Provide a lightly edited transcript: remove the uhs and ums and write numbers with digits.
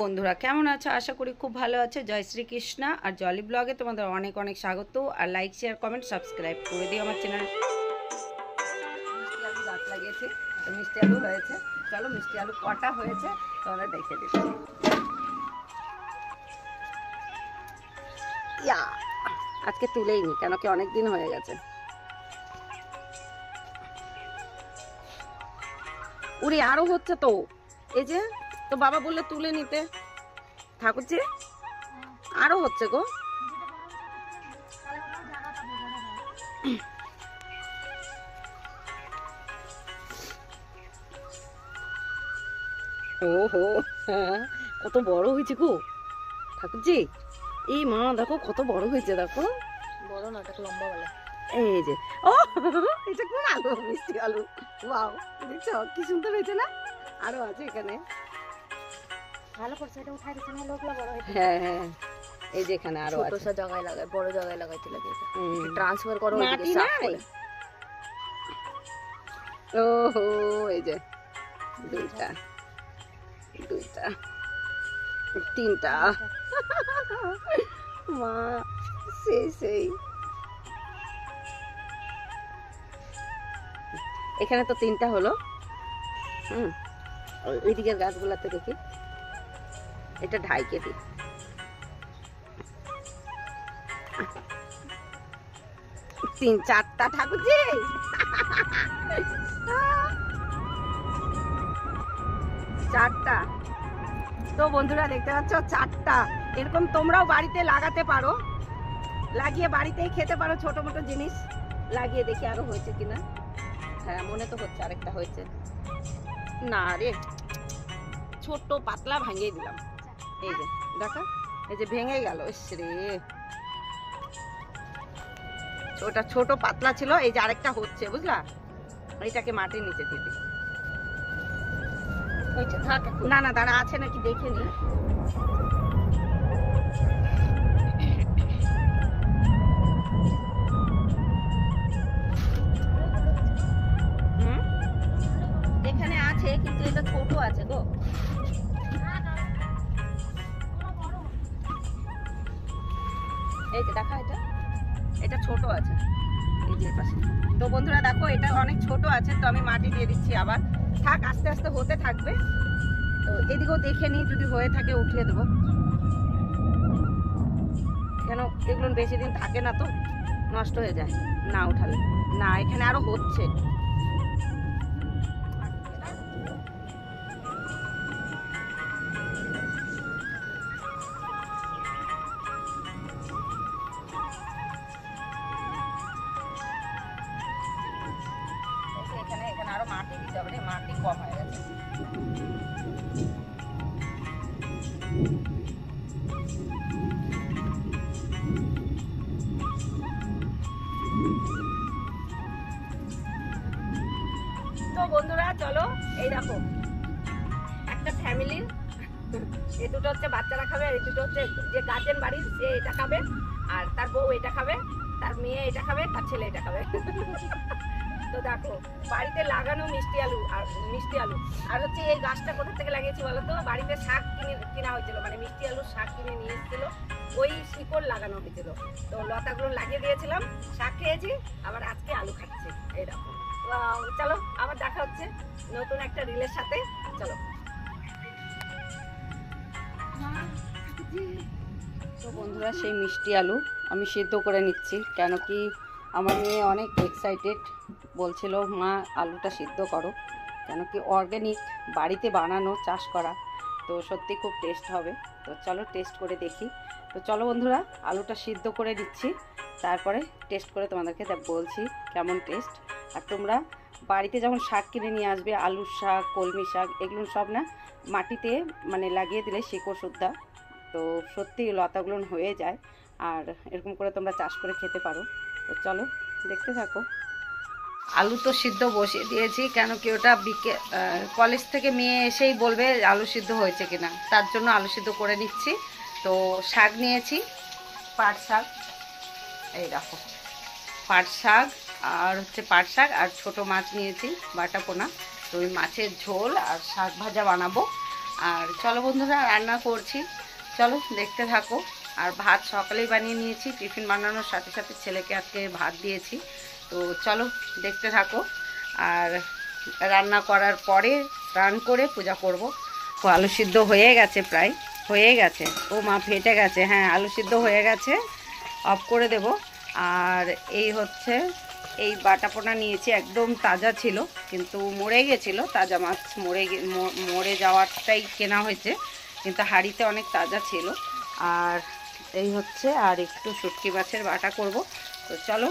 বন্ধুরা কেমন আছো? আশা করি খুব ভালো আছে। জয় শ্রীকৃষ্ণ। আর জলি ব্লগে তোমাদের অনেক অনেক স্বাগত। আর লাইক শেয়ার কমেন্ট সাবস্ক্রাইব করে দিও আমার চ্যানেল। মিষ্টি আলু গাছ লাগিয়েছি, তো মিষ্টি আলু হয়েছে। চলো মিষ্টি আলু কটা হয়েছে তোমরা দেখে দিচ্ছি। ইয়া আজকে তুলেই নি, কেন কি অনেক দিন হয়ে গেছে। উড়ি আরো হচ্ছে তো, এই যে তো বাবা বললে তুলে নিতে। ঠাকুরজি আরো হচ্ছে গো। ওহো কত বড় হয়েছে গো ঠাকুরজি। এই মা দেখো কত বড় হয়েছে, দেখো বড় না, এটা লম্বা বলে। এই যে ও এটা কোন আলু? মিষ্টি আলু। ওয়াও, দেখছো কি সুন্দর হয়েছে না? আরো আছে এখানে। ভালো করছে, এটা উঠাই দিচ্ছে না, লোকলা বড় হয়েছে। হ্যাঁ হ্যাঁ, এই যে এখানে আরো ছোট আছে। সা জায়গায় লাগায়, বড় জায়গায় লাগাইতে লাগে। এটা ট্রান্সফার করো মাটি ওইদিকে সাফ নাই। করে। ওহো এই যে দুইটা দুইটা তিনটা মা সেই এখানে তো তিনটা হলো। ওই দিকের গাছগুলাতে দেখি, এটা ঢাইকে দিই। তিন চারটা ঠাকুরজি চারটা। তো বন্ধুরা দেখতে পাচ্ছ চারটা। এরকম তোমরাও বাড়িতে লাগাতে পারো, লাগিয়ে বাড়িতেই খেতে পারো। ছোট মোটো জিনিস লাগিয়ে দেখি আরো হয়েছে কিনা। হ্যাঁ মনে তো হচ্ছে আরেকটা হয়েছে। না রে, ছোট্ট পাতলা ভাঙিয়ে দিলাম। এই যে দেখো, এই যে ভেঙে গেল। রে ওটা ছোট পাতলা ছিল, এই যে আরেকটা হচ্ছে, বুঝলা? এইটাকে মাটির নিচে দিবি। না না দাঁড়া, আছে নাকি দেখে নি। এখানে আছে কিন্তু এটা ছোট আছে গো। এই যে দেখা, এটা এটা ছোট আছে এই যে পাশে। তো বন্ধুরা দেখো এটা অনেক ছোট আছে, তো আমি মাটি দিয়ে দিচ্ছি আবার। থাক, আস্তে আস্তে হতে থাকবে। তো এদিকেও দেখে নিই, যদি হয়ে থাকে উঠিয়ে দেবো। কেন এগুলো বেশি দিন থাকে না, তো নষ্ট হয়ে যায় না উঠালে। না এখানে আরো হচ্ছে। এখানে আরো মাটি দিতে হবে, মাটি কম হয়ে গেছে। তো বন্ধুরা চলো, এই দেখো একটা ফ্যামিলির, এই দুটো হচ্ছে বাচ্চারা খাবে, আর এই দুটো হচ্ছে যে গার্জেন বাড়ির, সে এটা খাবে, আর তার বউ এটা খাবে, তার মেয়ে এটা খাবে, তার ছেলে এটা খাবে। তো দেখো বাড়িতে লাগানো মিষ্টি আলু। আর হচ্ছে এই গাছটা কোথা থেকে লাগিয়েছি বলো তো? বাড়িতে শাক কিনা হয়েছিল, মানে মিষ্টি আলুর শাক কিনে নিয়ে এসেছিল, ওই শিকড় লাগানো হয়েছিল। তো লতাগুলো লাগিয়ে দিয়েছিলাম, শাক খেয়েছি, আবার আজকে আলু খাচ্ছি। এই দেখো। চলো আবার দেখা হচ্ছে নতুন একটা রিলের সাথে। চলো। তো বন্ধুরা সেই মিষ্টি আলু আমি সিদ্ধ করে নিচ্ছি, কেন কি আমার মেয়ে অনেক এক্সাইটেড, বলছিল মা আলুটা সিদ্ধ করো, কেন কি অর্গানিক বাড়িতে বানানো, চাষ করা, তো সত্যি খুব টেস্ট হবে। তো চলো টেস্ট করে দেখি। তো চলো বন্ধুরা আলুটা সিদ্ধ করে দিচ্ছি, তারপরে টেস্ট করে তোমাদেরকে বলছি কেমন টেস্ট। আর তোমরা বাড়িতে যখন শাক কিনে নিয়ে আসবে, আলুর শাক, কলমি শাক, এগুলো সব না মাটিতে মানে লাগিয়ে দিলে শিকড় শুদ্ধা, তো সত্যি লতাগুলো হয়ে যায়, আর এরকম করে তোমরা চাষ করে খেতে পারো। তো চলো দেখতে থাকো। আলু তো সিদ্ধ বসিয়ে দিয়েছি, কেন কি ওটা কলেজ থেকে মেয়ে এসেই বলবে আলু সিদ্ধ হয়েছে কিনা, তার জন্য আলু সিদ্ধ করে নিচ্ছি। তো শাক নিয়েছি, পাট শাক, এই দেখো পাট শাক, আর হচ্ছে পাট শাক, আর ছোটো মাছ নিয়েছি বাটা পোনা। তো ওই মাছের ঝোল আর শাক ভাজা বানাবো। আর চলো বন্ধুরা, রান্না করছি, চলো দেখতে থাকো। আর ভাত সকালেই বানিয়ে নিয়েছি, টিফিন বানানোর সাথে সাথে ছেলেকে আজকে ভাত দিয়েছি। তো চলো দেখতে থাকো। আর রান্না করার পরে স্নান করে পূজা করব। ও আলু সিদ্ধ হয়ে গেছে, প্রায় হয়ে গেছে। ও মা ফেটে গেছে, হ্যাঁ আলু সিদ্ধ হয়ে গেছে, অফ করে দেব। আর এই হচ্ছে এই বাটাপোনা নিয়েছি, একদম তাজা ছিল কিন্তু মরে গেছিলো। তাজা মাছ মরে যাওয়ারটাই কেনা হয়েছে, কিন্তু হাঁড়িতে অনেক তাজা ছিল। আর এই হচ্ছে, আর একটু শুটকি মাছের বাটা করব। তো চলো